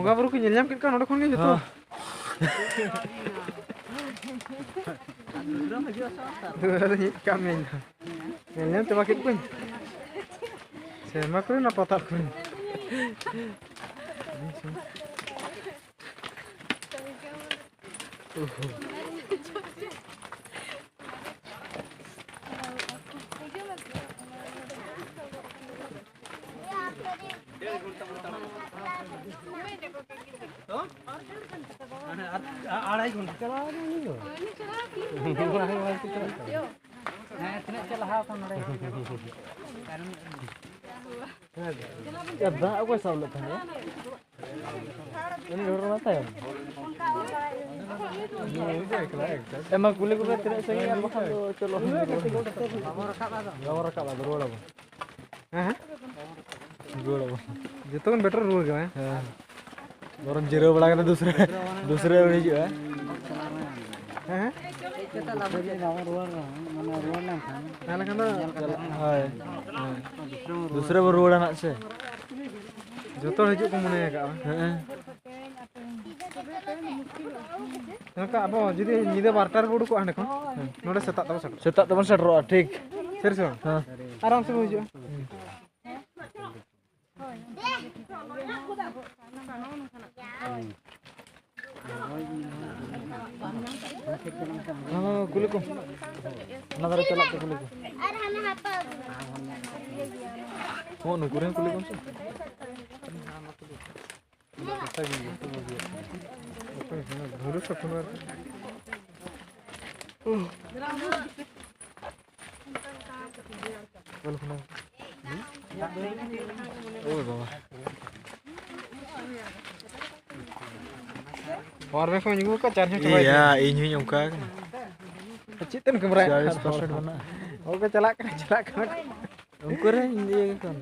Bunga baru ku nyel nyam kan udah kon ge joto. Kami nyel nyam te bakit kun. Sema kun apa tak kun. आढ़ाई घंटा चला नहीं हो aku salut ya ini orang mata ya emang kulit tidak saya apa kan colok rekap lah berapa Joto kan better rule kan. orang jero belakang दूसरे udah juga दूसरे baru udah nak sih Joto hijuk ke mana ya kak? Kak apa jadi nyida barter bodu kok ane kon? Node setak teman seru ठीक serius bang? Aram sih hijuk. Kulit ko. Nagara celak ke kulit ko. Oh, nukurin kulit ko sih. Oh, bawah. Warna kau nyunggu kan caranya coba. Iya, ini nyungka kan. Kecitin ke mereka. Mana? Oh, kecelak kan. Ukuran ini kan.